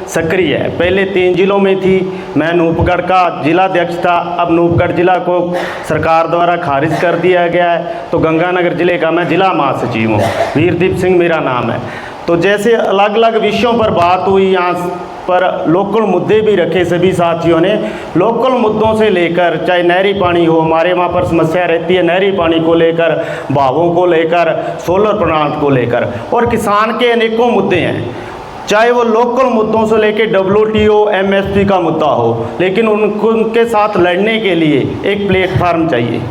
सक्रिय है। पहले 3 जिलों में थी, मैं नूपगढ़ का जिला अध्यक्ष था, अब नूपगढ़ जिला को सरकार द्वारा खारिज कर दिया गया है, तो गंगानगर जिले का मैं जिला महासचिव हूँ। वीरदीप सिंह मेरा नाम है। तो जैसे अलग अलग विषयों पर बात हुई, यहाँ पर लोकल मुद्दे भी रखे सभी साथियों ने। लोकल मुद्दों से लेकर चाहे नहरी पानी हो, हमारे वहाँ पर समस्या रहती है नहरी पानी को लेकर, भावों को लेकर, सोलर प्लांट को लेकर, और किसान के अनेकों मुद्दे हैं, चाहे वो लोकल मुद्दों से लेकर WTO MSP का मुद्दा हो, लेकिन उनके साथ लड़ने के लिए एक प्लेटफार्म चाहिए।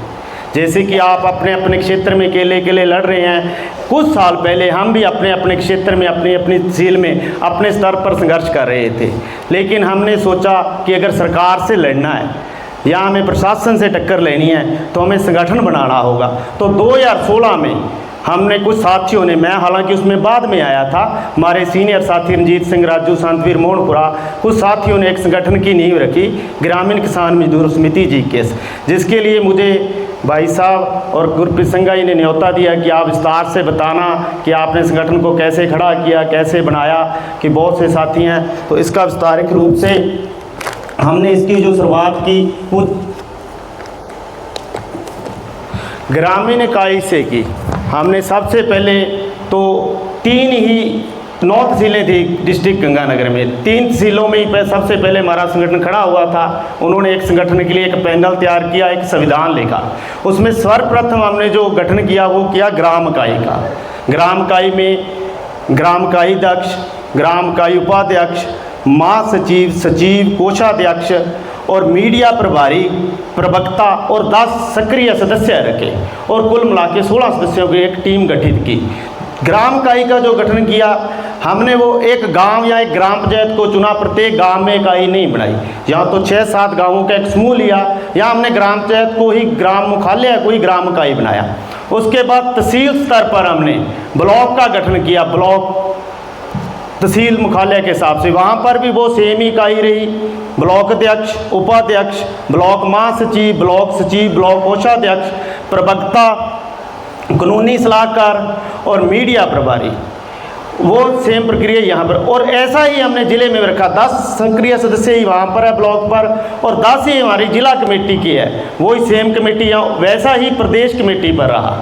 जैसे कि आप अपने अपने क्षेत्र में अकेले लड़ रहे हैं, कुछ साल पहले हम भी अपने अपने क्षेत्र में अपनी अपनी तहसील में अपने स्तर पर संघर्ष कर रहे थे, लेकिन हमने सोचा कि अगर सरकार से लड़ना है या हमें प्रशासन से टक्कर लेनी है तो हमें संगठन बनाना होगा। तो 2016 में हमने कुछ साथियों ने, मैं हालांकि उसमें बाद में आया था, हमारे सीनियर साथी रंजीत सिंह राजू, शांतवीर मोहनपुरा, कुछ साथियों ने एक संगठन की नींव रखी, ग्रामीण किसान मजदूर समिति GKS, जिसके लिए मुझे भाई साहब और गुरप्रीत संघाई ने न्योता दिया कि आप विस्तार से बताना कि आपने संगठन को कैसे खड़ा किया, कैसे बनाया, कि बहुत से साथी हैं। तो इसका विस्तारित रूप से हमने इसकी जो शुरुआत की वो ग्रामीण इकाई से की। हमने सबसे पहले तो 3 ही 9 तहसीलें थी डिस्ट्रिक्ट गंगानगर में, 3 तहसीलों में ही सबसे पहले हमारा संगठन खड़ा हुआ था। उन्होंने एक संगठन के लिए एक पैनल तैयार किया, एक संविधान लिखा। उसमें सर्वप्रथम हमने जो गठन किया वो किया ग्राम इकाई का। ग्राम इकाई में ग्राम इकाई अध्यक्ष, ग्राम इकाई उपाध्यक्ष, महासचिव, सचिव, कोषाध्यक्ष और मीडिया प्रभारी, प्रवक्ता और 10 सक्रिय सदस्य रखे, और कुल मिला के 16 सदस्यों की एक टीम गठित की। ग्राम इकाई का जो गठन किया हमने, वो एक गांव या एक ग्राम पंचायत को चुना, प्रत्येक गांव में इकाई नहीं बनाई। यहाँ तो 6-7 गांवों का एक समूह लिया, या हमने ग्राम पंचायत को ही, ग्राम मुख्यालय को ही ग्राम इकाई बनाया। उसके बाद तहसील स्तर पर हमने ब्लॉक का गठन किया, ब्लॉक तहसील मुख्यालय के हिसाब से, वहाँ पर भी वो सेम ही इकाई रही, ब्लॉक अध्यक्ष, उपाध्यक्ष, ब्लॉक महासचिव, ब्लॉक सचिव, ब्लॉक कोषाध्यक्ष, प्रवक्ता, कानूनी सलाहकार और मीडिया प्रभारी, वो सेम प्रक्रिया यहाँ पर। और ऐसा ही हमने ज़िले में रखा, 10 सक्रिय सदस्य ही वहाँ पर है ब्लॉक पर, और 10 ही हमारी जिला कमेटी की है, वही सेम कमेटी वैसा ही प्रदेश कमेटी पर रहा,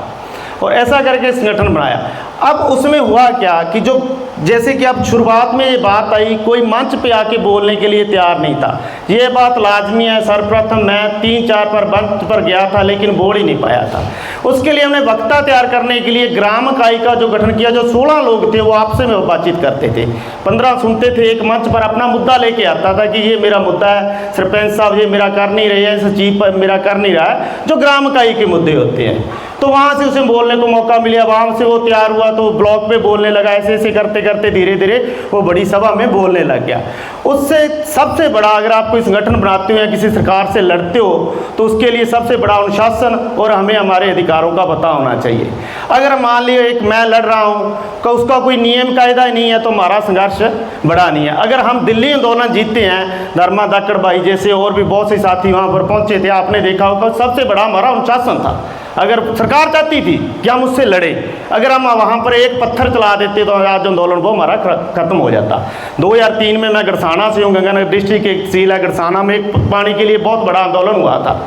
और ऐसा करके संगठन बनाया। अब उसमें हुआ क्या कि जो जैसे कि अब शुरुआत में ये बात आई, कोई मंच पे आके बोलने के लिए तैयार नहीं था। ये बात लाजमी है, सर्वप्रथम मैं 3-4 पर मंच पर गया था लेकिन बोल ही नहीं पाया था। उसके लिए हमने वक्ता तैयार करने के लिए ग्राम इकाई का जो गठन किया, जो 16 लोग थे वो आपस में बातचीत करते थे, 15 सुनते थे, एक मंच पर अपना मुद्दा लेके आता था कि ये मेरा मुद्दा है, सरपंच साहब ये मेरा कर नहीं रहे हैं, सचिव मेरा कर नहीं रहा है, जो ग्राम इकाई के मुद्दे होते हैं। तो वहाँ से उसे बोलने को मौका मिला, वहाँ से वो तैयार हुआ तो ब्लॉक पे बोलने लगा, ऐसे ऐसे करते करते धीरे धीरे वो बड़ी सभा में बोलने लग गया। उससे सबसे बड़ा, अगर आप कोई संगठन बनाते हो या किसी सरकार से लड़ते हो तो उसके लिए सबसे बड़ा अनुशासन और हमें हमारे अधिकारों का पता होना चाहिए। अगर मान लियो एक मैं लड़ रहा हूँ तो उसका कोई नियम कायदा नहीं है तो हमारा संघर्ष बड़ा नहीं है। अगर हम दिल्ली आंदोलन जीतते हैं, धर्मा धाकड़ भाई जैसे और भी बहुत से साथी वहाँ पर पहुँचे थे, आपने देखा होगा, सबसे बड़ा हमारा अनुशासन था। अगर सरकार चाहती थी कि हम उससे लड़े, अगर हम वहाँ पर एक पत्थर चला देते तो आज आंदोलन वो हमारा खत्म हो जाता। 2003 में मैं गरसाना से हूँ, गंगानगर डिस्ट्रिक्ट की एक तहसील है गरसाना में, एक पानी के लिए बहुत बड़ा आंदोलन हुआ था।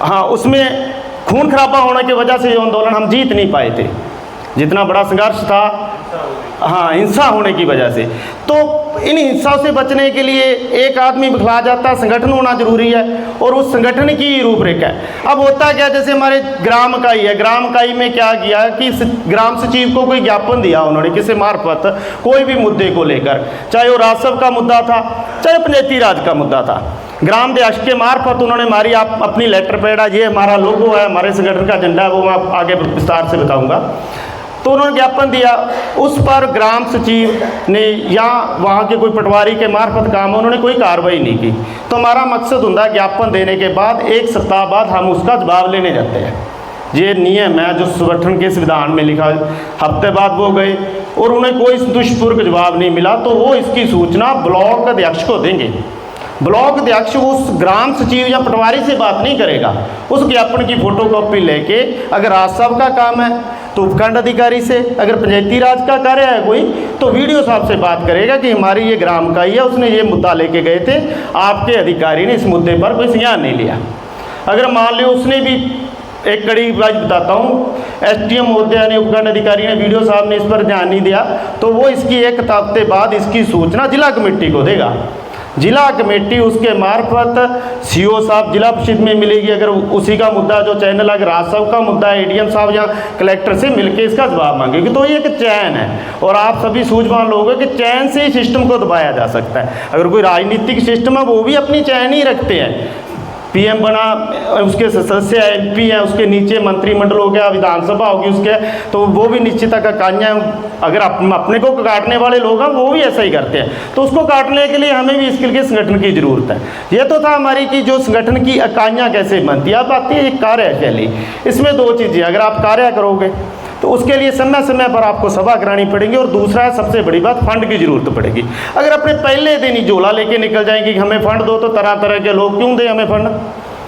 हाँ, उसमें खून खराबा होने की वजह से ये आंदोलन हम जीत नहीं पाए थे, जितना बड़ा संघर्ष था, हाँ, हिंसा होने की वजह से। तो इन हिंसा से बचने के लिए एक आदमी बिखला जाता, संगठन होना जरूरी है, और उस संगठन की रूपरेखा है। अब होता क्या, जैसे हमारे ग्राम इकाई है, ग्राम इकाई में क्या किया कि ग्राम सचिव को कोई ज्ञापन दिया उन्होंने किसी मार्फत, कोई भी मुद्दे को लेकर, चाहे वो राजस्व का मुद्दा था, चाहे पंचायती राज का मुद्दा था, ग्राम अध्यक्ष के मार्फत उन्होंने हमारी अपनी लेटर पैड, ये हमारा लोगो है, हमारे संगठन का झंडा है, वो मैं आगे विस्तार से बताऊंगा। तो उन्होंने ज्ञापन दिया, उस पर ग्राम सचिव ने या वहाँ के कोई पटवारी के मार्फत काम, उन्होंने कोई कार्रवाई नहीं की। तो हमारा मकसद होता है ज्ञापन देने के बाद 1 सप्ताह बाद हम उसका जवाब लेने जाते हैं। ये नियम है जो संगठन के संविधान में लिखा है। हफ्ते बाद वो गए और उन्हें कोई संतुष्टिपूर्वक जवाब नहीं मिला, तो वो इसकी सूचना ब्लॉक अध्यक्ष को देंगे। ब्लॉक अध्यक्ष उस ग्राम सचिव या पटवारी से बात नहीं करेगा, उस ज्ञापन की फोटोकॉपी लेके, अगर राज साहब का काम है तो उपखंड अधिकारी से, अगर पंचायती राज का कार्य है कोई तो वीडियो साहब से बात करेगा कि हमारी ये ग्राम का ही है, उसने ये मुद्दा लेके गए थे, आपके अधिकारी ने इस मुद्दे पर कोई संज्ञान नहीं लिया। अगर मान लो उसने भी, एक कड़ी बात बताता हूँ, एसडीएम महोदय ने, उपखंड अधिकारी ने, वीडियो साहब ने इस पर ध्यान नहीं दिया तो वो इसकी एक हफ्ते बाद इसकी सूचना जिला कमेटी को देगा। जिला कमेटी उसके मार्फत सीओ साहब जिला परिषद में मिलेगी, अगर उसी का मुद्दा जो चैनल अगर राज साहब का मुद्दा है, एडीएम साहब या कलेक्टर से मिलकर इसका जवाब मांगेगी। तो ये एक चैन है और आप सभी सूझवान लोग हैं कि चैन से ही सिस्टम को दबाया जा सकता है। अगर कोई राजनीतिक सिस्टम है वो भी अपनी चैन ही रखते हैं, पीएम बना, उसके सदस्य एमपी हैं, उसके नीचे मंत्रिमंडल हो गया, विधानसभा होगी उसके, तो वो भी निश्चित कान्या, अगर अपने को काटने वाले लोग हैं वो भी ऐसा ही करते हैं, तो उसको काटने के लिए हमें भी इसके लिए संगठन की ज़रूरत है। ये तो था हमारी कि जो संगठन की इकाइयाँ कैसे बनती है। अब आती है एक कार्यशैली, इसमें दो चीज़ें, अगर आप कार्य करोगे तो उसके लिए समय समय पर आपको सभा करानी पड़ेगी, और दूसरा है सबसे बड़ी बात, फंड की ज़रूरत पड़ेगी। अगर अपने पहले दिन ही झोला लेके निकल जाएंगे कि हमें फंड दो, तो तरह तरह के लोग क्यों दें हमें फंड,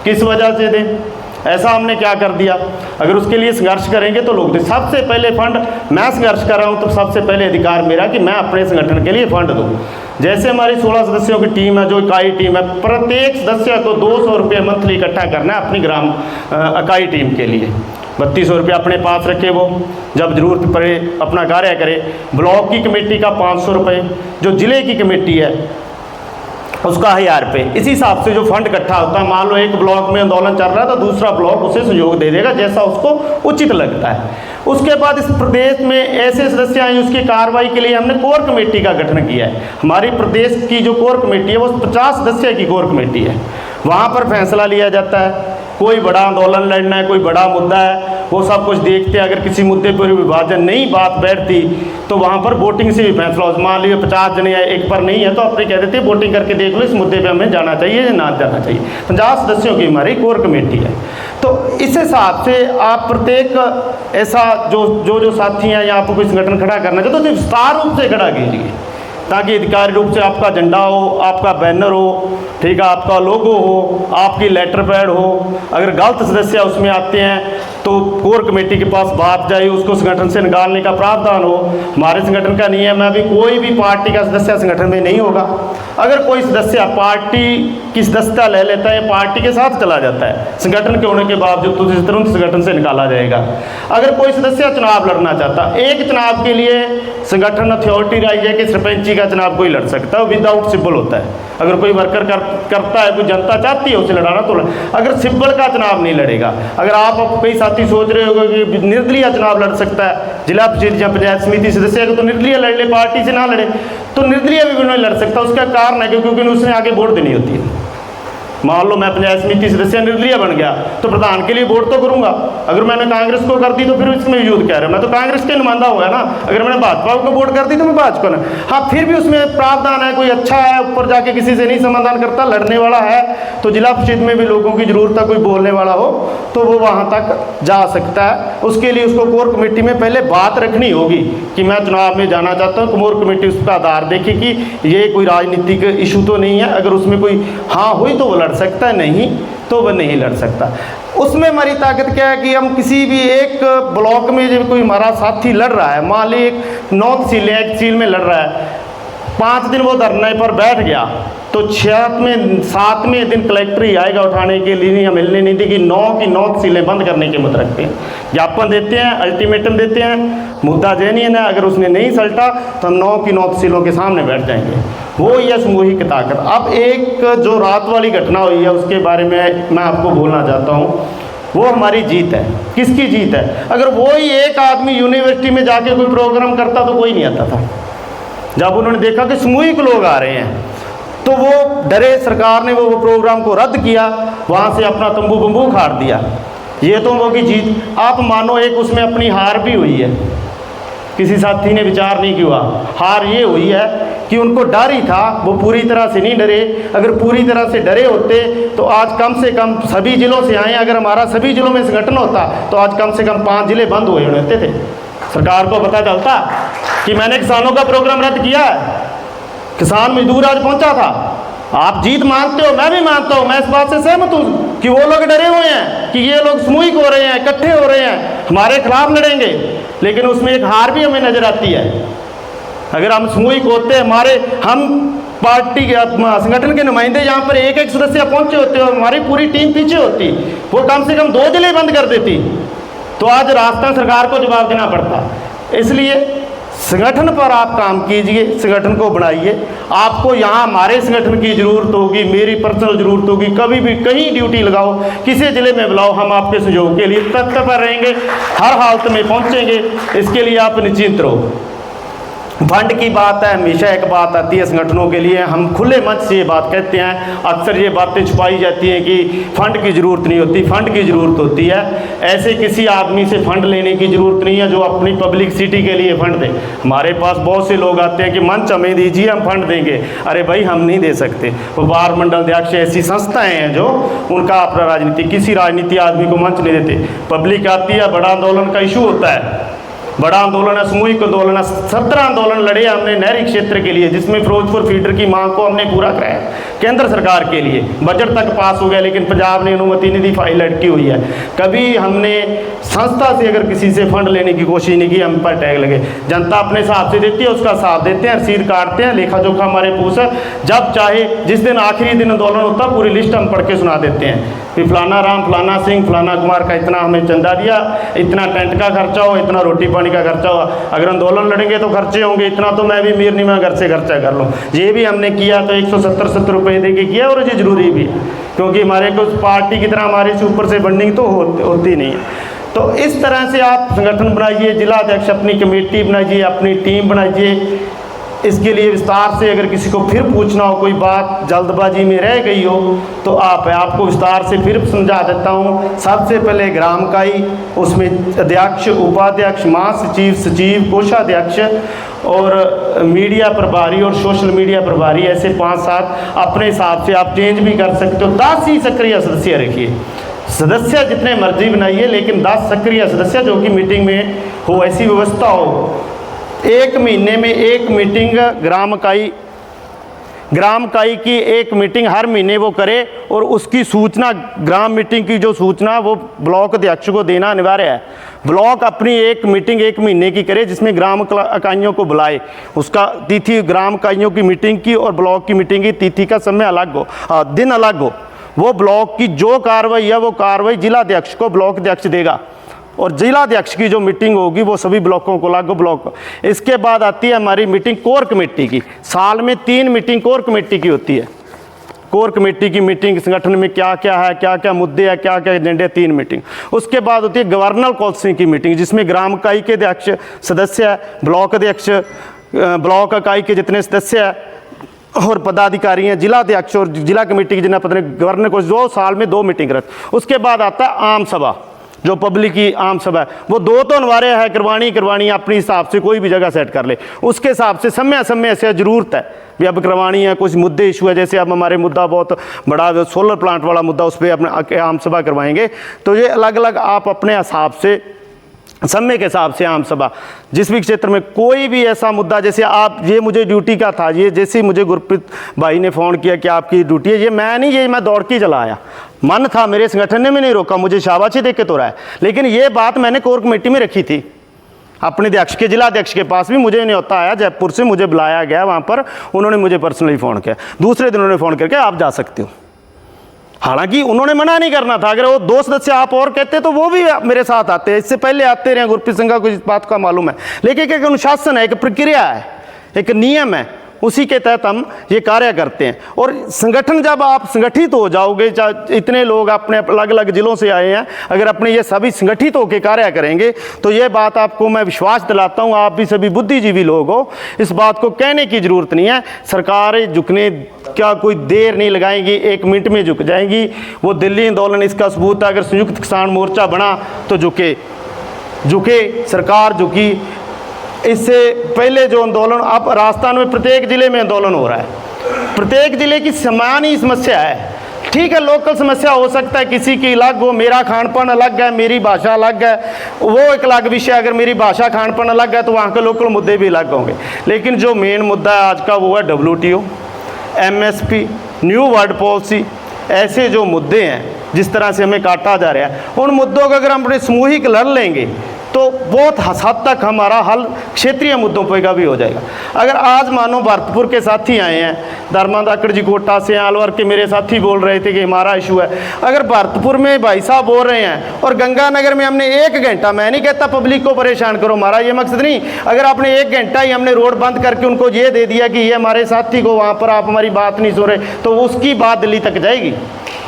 किस वजह से दें, ऐसा हमने क्या कर दिया। अगर उसके लिए संघर्ष करेंगे तो लोग दें। सबसे पहले फंड, मैं संघर्ष कर रहा हूँ तो सबसे पहले अधिकार मेरा कि मैं अपने संगठन के लिए फंड दूँ। जैसे हमारी 16 सदस्यों की टीम है, जो इकाई टीम है, प्रत्येक सदस्य को 200 रुपये मंथली इकट्ठा करना है अपनी ग्राम इकाई टीम के लिए। 3200 रुपये अपने पास रखे, वो जब जरूरत पड़े अपना कार्य करे। ब्लॉक की कमेटी का 500 रुपये, जो ज़िले की कमेटी है उसका 1000 रुपये। इसी हिसाब से जो फंड इकट्ठा होता है, मान लो एक ब्लॉक में आंदोलन चल रहा है तो दूसरा ब्लॉक उसे सहयोग दे देगा जैसा उसको उचित लगता है। उसके बाद इस प्रदेश में ऐसे सदस्य हैं, उसकी कार्रवाई के लिए हमने कोर कमेटी का गठन किया है। हमारी प्रदेश की जो कोर कमेटी है वो 50 सदस्य की कोर कमेटी है। वहाँ पर फैसला लिया जाता है, कोई बड़ा आंदोलन लड़ना है, कोई बड़ा मुद्दा है, वो सब कुछ देखते हैं। अगर किसी मुद्दे पर विभाजन नहीं बात बैठती तो वहाँ पर वोटिंग से भी फैसला हो। मान लीजिए 50 जने एक पर नहीं है तो अपने कह देते हैं वोटिंग करके देख लो इस मुद्दे पे हमें जाना चाहिए या ना जाना चाहिए। 50 सदस्यों की हमारी कोर कमेटी है। तो इस हिसाब से आप प्रत्येक ऐसा जो साथी हैं या आपको कोई संगठन खड़ा करना चाहते तो विस्तार रूप से खड़ा कीजिए, ताकि अधिकारी रूप से आपका झंडा हो, आपका बैनर हो, ठीक है, आपका लोगो हो, आपकी लेटर पैड हो। अगर गलत सदस्य उसमें आते हैं तो कोर कमेटी के पास बात जाए, उसको संगठन से निकालने का प्रावधान हो। हमारे संगठन का नियम है, अभी कोई भी पार्टी का सदस्य संगठन में नहीं होगा। अगर कोई सदस्य पार्टी की सदस्यता ले लेता है, पार्टी के साथ चला जाता है, संगठन के होने के बावजूद तो उसे तुरंत संगठन से निकाला जाएगा। अगर कोई सदस्य चुनाव लड़ना चाहता, एक चुनाव के लिए संगठन अथॉरिटी राइज है कि सरपंची का चुनाव कोई लड़ सकता है, विदाउट सिंबल होता है। अगर कोई वर्कर करता है, कोई जनता चाहती है उसे लड़ाना तो अगर सिंबल का चुनाव नहीं लड़ेगा। अगर आप कई साथी सोच रहे हो कि निर्दलीय चुनाव लड़ सकता है, जिला परिषद या पंचायत समिति सदस्य को तो निर्दलीय लड़ ले, पार्टी से ना लड़े, तो निर्दलीय भी नहीं लड़ सकता। उसका कारण है क्योंकि उसने आगे वोट देनी होती है। मान लो मैं पंचायत समिति सदस्य निर्दलीय बन गया तो प्रधान के लिए वोट तो करूंगा। अगर मैंने कांग्रेस को कर दी तो फिर इसमें विरोध कह रहे हैं, मैं तो कांग्रेस के नुमाइंदा हुआ ना। अगर मैंने भाजपा को वोट कर दी तो मैं भाजपा ना। हाँ, फिर भी उसमें प्रावधान है, कोई अच्छा है ऊपर जाके किसी से नहीं समाधान करता, लड़ने वाला है तो जिला परिषद में भी लोगों की जरूरत है, कोई बोलने वाला हो तो वो वहाँ तक जा सकता है। उसके लिए उसको कोर कमेटी में पहले बात रखनी होगी कि मैं चुनाव में जाना चाहता हूँ। कोर कमेटी उसका आधार देखे कि ये कोई राजनीतिक इशू तो नहीं है। अगर उसमें कोई हाँ हुई तो वो लड़ सकता है, नहीं तो वह नहीं लड़ सकता। उसमें हमारी ताकत क्या है कि हम किसी भी एक ब्लॉक में जब कोई हमारा साथी लड़ रहा है, मान ली एक 9 तहसील है, एक तहसील में लड़ रहा है, 5 दिन वो धरने पर बैठ गया तो 7वें दिन कलेक्टर ही आएगा उठाने के लिए। हम मिलने नहीं दी कि 9 की 9 तहसीलें बंद करने के मत रखते हैं, ज्ञापन देते हैं, अल्टीमेटम देते हैं, मुद्दा जेन्युइन है। अगर उसने नहीं सलटा तो हम 9 की 9 तहसीलों के सामने बैठ जाएंगे। वो यह सामूहिक ताकत। अब एक जो रात वाली घटना हुई है उसके बारे में मैं आपको बोलना चाहता हूँ। वो हमारी जीत है। किसकी जीत है? अगर वो ही एक आदमी यूनिवर्सिटी में जाके कोई प्रोग्राम करता तो कोई नहीं आता था। जब उन्होंने देखा कि सामूहिक लोग आ रहे हैं तो वो डरे, सरकार ने वो प्रोग्राम को रद्द किया, वहाँ से अपना तंबू बम्बू उखाड़ दिया। ये तो वो की जीत। आप मानो एक उसमें अपनी हार भी हुई है, किसी साथी ने विचार नहीं किया। हार ये हुई है कि उनको डर ही था, वो पूरी तरह से नहीं डरे। अगर पूरी तरह से डरे होते तो आज कम से कम सभी जिलों से आए, अगर हमारा सभी जिलों में संगठन होता तो आज कम से कम 5 जिले बंद हुए होते थे। सरकार को पता चलता कि मैंने किसानों का प्रोग्राम रद्द किया है, किसान मजदूर आज पहुंचा था, आप जीत मानते हो, मैं भी मानता हूँ, मैं इस बात से सहमत हूँ कि वो लोग डरे हुए हैं कि ये लोग सामूहिक हो रहे हैं, इकट्ठे हो रहे हैं, हमारे खिलाफ लड़ेंगे, लेकिन उसमें एक हार भी हमें नजर आती है। अगर हम सामूहिक होते, हम पार्टी के संगठन के नुमाइंदे यहाँ पर एक एक सदस्य पहुंचे होते और हमारी पूरी टीम पीछे होती, वो कम से कम 2 जिले बंद कर देती, तो आज राजस्थान सरकार को जवाब देना पड़ता। इसलिए संगठन पर आप काम कीजिए, संगठन को बढ़ाइए। आपको यहाँ हमारे संगठन की ज़रूरत होगी, मेरी पर्सनल ज़रूरत होगी, कभी भी कहीं ड्यूटी लगाओ, किसी ज़िले में बुलाओ, हम आपके सहयोग के लिए तत्पर रहेंगे, हर हालत में पहुँचेंगे। इसके लिए आप निश्चिंत रहो। फंड की बात है, हमेशा एक बात आती है संगठनों के लिए, हम खुले मंच से ये बात कहते हैं, अक्सर ये बातें छुपाई जाती हैं कि फ़ंड की ज़रूरत नहीं होती, फ़ंड की ज़रूरत होती है। ऐसे किसी आदमी से फ़ंड लेने की ज़रूरत नहीं है जो अपनी पब्लिसिटी के लिए फ़ंड दे। हमारे पास बहुत से लोग आते हैं कि मंच हमें दीजिए, हम फ़ंड देंगे। अरे भाई, हम नहीं दे सकते। वो बार मंडल अध्यक्ष ऐसी संस्थाएँ हैं जो उनका अपना राजनीति, किसी राजनीति आदमी को मंच नहीं देते। पब्लिक आती है, बड़ा आंदोलन का इशू होता है, बड़ा आंदोलन है, सामूहिक आंदोलन है, 17 आंदोलन लड़े हमने नहरी क्षेत्र के लिए, जिसमें फिरोजपुर फीडर की मांग को हमने पूरा कराया केंद्र सरकार के लिए। बजट तक पास हो गया, लेकिन पंजाब ने अनुमति नहीं दी, फाइल लटकी हुई है। कभी हमने संस्था से अगर किसी से फंड लेने की कोशिश नहीं की, हम पर टैग लगे। जनता अपने हिसाब से देती है, उसका साथ देते हैं, रसीद काटते हैं, लेखा जोखा हमारे पूछ है। जब चाहे जिस दिन आखिरी दिन आंदोलन होता है, पूरी लिस्ट हम पढ़ के सुना देते हैं कि फलाना राम, फलाना सिंह, फलाना कुमार का इतना हमें चंदा दिया, इतना टेंट का खर्चा हो, इतना रोटी पानी का खर्चा हो। अगर आंदोलन लड़ेंगे तो खर्चे होंगे, इतना तो मैं भी मीर नहीं, मैं घर से खर्चा कर लूँ। ये भी हमने किया, तो 170 रुपये दे के किया, और ये ज़रूरी भी है, क्योंकि हमारे को पार्टी की तरह हमारे से ऊपर से फंडिंग तो होती नहीं है। तो इस तरह से आप संगठन बनाइए, जिला अध्यक्ष अपनी कमेटी बनाइए, अपनी टीम बनाइए। इसके लिए विस्तार से अगर किसी को फिर पूछना हो, कोई बात जल्दबाजी में रह गई हो, तो आपको विस्तार से फिर समझा देता हूँ। सबसे पहले ग्राम इकाई, उसमें अध्यक्ष, उपाध्यक्ष, महासचिव, सचिव, कोषाध्यक्ष और मीडिया प्रभारी और सोशल मीडिया प्रभारी, ऐसे 5-7 अपने हिसाब से आप चेंज भी कर सकते हो। 10 ही सक्रिय सदस्य रखिए, सदस्य जितने मर्जी बनाइए, लेकिन 10 सक्रिय सदस्य जो कि मीटिंग में हो, ऐसी व्यवस्था हो। 1 महीने में 1 मीटिंग ग्राम इकाई की 1 मीटिंग हर महीने वो करे, और उसकी सूचना, ग्राम मीटिंग की जो सूचना वो ब्लॉक अध्यक्ष को देना अनिवार्य है। ब्लॉक अपनी 1 मीटिंग 1 महीने की करे, जिसमें ग्राम इकाइयों को बुलाए, उसका तिथि ग्राम इकाइयों की मीटिंग की और ब्लॉक की मीटिंग की तिथि का समय अलग हो, दिन अलग हो। वो ब्लॉक की जो कार्रवाई है, वो कार्रवाई जिला अध्यक्ष को ब्लॉक अध्यक्ष देगा, और जिला अध्यक्ष की जो मीटिंग होगी वो सभी ब्लॉकों को लागू ब्लॉक। इसके बाद आती है हमारी मीटिंग कोर कमेटी की। साल में 3 मीटिंग कोर कमेटी की होती है। कोर कमेटी की मीटिंग संगठन में क्या क्या है, क्या क्या मुद्दे हैं, क्या क्या एजेंडे, 3 मीटिंग। उसके बाद होती है गवर्नर काउंसिल की मीटिंग, जिसमें ग्राम इकाई के अध्यक्ष सदस्य है, ब्लॉक अध्यक्ष, ब्लॉक इकाई के जितने सदस्य हैं और पदाधिकारी हैं, जिला अध्यक्ष और जिला कमेटी के जिन्हें पद, गवर्नर को 2 साल में 2 मीटिंग रख। उसके बाद आता है आम सभा, जो पब्लिक की आम सभा है, वो 2 तो अनिवार्य है, करवानी अपने हिसाब से कोई भी जगह सेट कर ले, उसके हिसाब से समय से ज़रूरत है भी अब करवानी है। कुछ मुद्दे इशू है, जैसे अब हमारे मुद्दा बहुत बड़ा सोलर प्लांट वाला मुद्दा, उस पर अपने आम सभा करवाएंगे। तो ये अलग अलग आप अपने हिसाब से, समय के हिसाब से आम सभा, जिस भी क्षेत्र में कोई भी ऐसा मुद्दा, जैसे आप, ये मुझे ड्यूटी का था, ये जैसे मुझे गुरप्रीत भाई ने फ़ोन किया कि आपकी ड्यूटी है, ये मैं नहीं, ये मैं दौड़ के चला आया, मन था, मेरे संगठन ने भी नहीं रोका, मुझे शाबाशी दे के तो रहा है, लेकिन ये बात मैंने कोर कमेटी में रखी थी। अपने अध्यक्ष के, जिला अध्यक्ष के पास भी मुझे न्योता आया, जयपुर से मुझे बुलाया गया, वहाँ पर उन्होंने मुझे पर्सनली फ़ोन किया, दूसरे दिन उन्होंने फ़ोन करके आप जा सकते हो। हालांकि उन्होंने मना नहीं करना था, अगर वो 2 सदस्य आप और कहते तो वो भी मेरे साथ आते, इससे पहले आते रहे, गुरप्रीत सिंह को इस बात का मालूम है। लेकिन एक अनुशासन है, एक प्रक्रिया है, एक नियम है, उसी के तहत हम ये कार्य करते हैं। और संगठन, जब आप संगठित हो जाओगे, इतने लोग अपने अलग अलग जिलों से आए हैं, अगर अपने ये सभी संगठित होकर कार्य करेंगे, तो ये बात आपको मैं विश्वास दिलाता हूँ, आप भी सभी बुद्धिजीवी लोग हो, इस बात को कहने की ज़रूरत नहीं है। सरकारें झुकने क्या कोई देर नहीं लगाएंगी, 1 मिनट में झुक जाएंगी। वो दिल्ली आंदोलन इसका सबूत है, अगर संयुक्त किसान मोर्चा बना तो झुके, सरकार झुकी। इससे पहले जो आंदोलन, अब राजस्थान में प्रत्येक ज़िले में आंदोलन हो रहा है, प्रत्येक ज़िले की समान ही समस्या है। ठीक है, लोकल समस्या हो सकता है, किसी की अलग हो, मेरा खान पान अलग है, मेरी भाषा अलग है, वो एक अलग विषय। अगर मेरी भाषा खान पान अलग है तो वहाँ के लोकल मुद्दे भी अलग होंगे, लेकिन जो मेन मुद्दा है आज का वो है WTO, MSP, new world policy, ऐसे जो मुद्दे हैं जिस तरह से हमें काटा जा रहा है, उन मुद्दों को अगर हम अपने सामूहिक लड़ लेंगे तो बहुत हद तक हमारा हल क्षेत्रीय मुद्दों पर का भी हो जाएगा। अगर आज मानो भरतपुर के साथी आए हैं, धर्मादाकड़ जी कोटा से, अलवर के मेरे साथी बोल रहे थे कि हमारा इशू है, अगर भरतपुर में भाई साहब बोल रहे हैं और गंगानगर में हमने 1 घंटा, मैं नहीं कहता पब्लिक को परेशान करो, हमारा ये मकसद नहीं, अगर आपने 1 घंटा ही हमने रोड बंद करके उनको ये दे दिया कि ये हमारे साथी को वहाँ पर आप हमारी बात नहीं सुन रहे, तो उसकी बात दिल्ली तक जाएगी।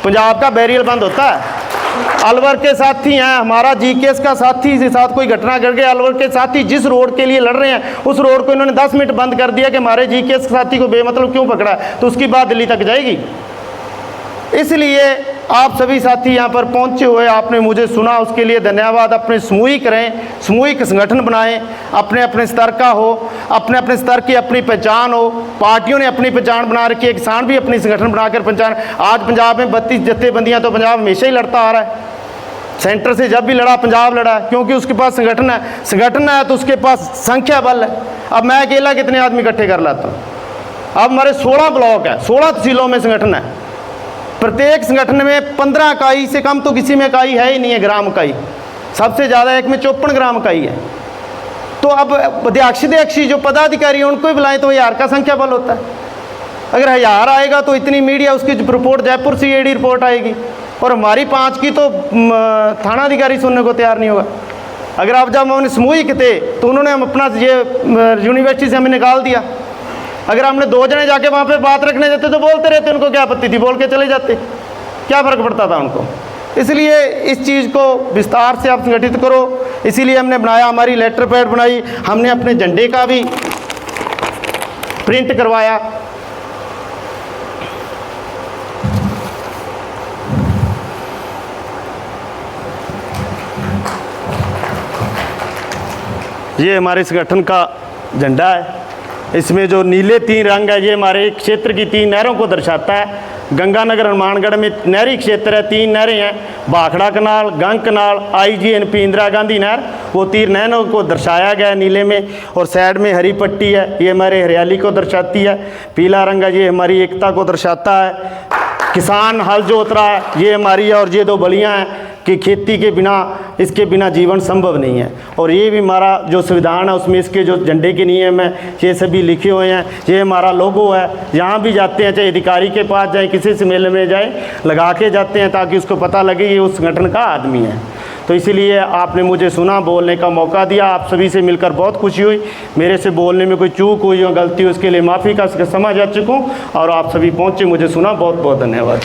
पंजाब का बैरियर बंद होता है। अलवर के साथी हैं, हमारा जीकेएस का साथी के साथ कोई घटना कर गया, अलवर के साथी जिस रोड के लिए लड़ रहे हैं उस रोड को इन्होंने 10 मिनट बंद कर दिया कि हमारे जीकेएस के साथी को बेमतलब क्यों पकड़ा है, तो उसकी बात दिल्ली तक जाएगी। इसलिए आप सभी साथी यहाँ पर पहुँचे हुए, आपने मुझे सुना, उसके लिए धन्यवाद। अपने सामूहिक रहें, सामूहिक संगठन बनाएं, अपने अपने स्तर का हो, अपने अपने स्तर की अपनी पहचान हो। पार्टियों ने अपनी पहचान बना रखी है, किसान भी अपनी संगठन बनाकर पहचान। आज पंजाब में 32 जत्थेबंदियाँ, तो पंजाब हमेशा ही लड़ता आ रहा है। सेंटर से जब भी लड़ा पंजाब लड़ा, क्योंकि उसके पास संगठन है, संगठन है तो उसके पास संख्या बल है। अब मैं अकेला कितने आदमी इकट्ठे कर लाता हूँ। अब हमारे 16 ब्लॉक है, 16 तहसीलों में संगठन है, प्रत्येक संगठन में 15 इकाई से कम तो किसी में इकाई है ही नहीं है, ग्राम इकाई सबसे ज़्यादा एक में 54 ग्राम इकाई है। तो अब अध्यक्षी जो पदाधिकारी हैं उनको ही बुलाएं तो 1000 का संख्या बल होता है। अगर 1000 आएगा तो इतनी मीडिया, उसकी रिपोर्ट जयपुर सीआईडी रिपोर्ट आएगी, और हमारी 5 की तो थाना अधिकारी सुनने को तैयार नहीं होगा। अगर आप जब हमने सामूहिक थे तो उन्होंने हम अपना ये यूनिवर्सिटी से हमें निकाल दिया। अगर हमने 2 जने जाके वहाँ पे बात रखने जाते तो बोलते रहते, उनको क्या आपत्ति थी, बोल के चले जाते, क्या फ़र्क पड़ता था उनको। इसलिए इस चीज़ को विस्तार से आप संगठित करो, इसीलिए हमने बनाया, हमारी लेटर पैड बनाई, हमने अपने झंडे का भी प्रिंट करवाया। ये हमारे संगठन का झंडा है, इसमें जो नीले 3 रंग है ये हमारे क्षेत्र की 3 नहरों को दर्शाता है। गंगानगर हनुमानगढ़ में नहरी क्षेत्र है, 3 नहरें हैं, भाखड़ा कनाल, गंग कनाल, IGNP इंदिरा गांधी नहर, वो 3 नहरों को दर्शाया गया है नीले में। और साइड में हरी पट्टी है, ये हमारे हरियाली को दर्शाती है। पीला रंग है, ये हमारी एकता को दर्शाता है। किसान हल जोत रहा है, ये हमारी है। और ये 2 बलियाँ हैं कि खेती के बिना, इसके बिना जीवन संभव नहीं है। और ये भी हमारा जो संविधान है उसमें इसके जो झंडे के नियम हैं ये सभी लिखे हुए हैं। ये हमारा लोगो है, यहाँ भी जाते हैं, चाहे अधिकारी के पास जाएं, किसी से मेले में जाएं, लगा के जाते हैं ताकि उसको पता लगे ये उस संगठन का आदमी है। तो इसीलिए आपने मुझे सुना, बोलने का मौका दिया, आप सभी से मिलकर बहुत खुशी हुई। मेरे से बोलने में कोई चूक हुई हो, गलती हुई, उसके लिए माफ़ी का समझ आ चुका हूँ। और आप सभी पहुँचे, मुझे सुना, बहुत बहुत धन्यवाद।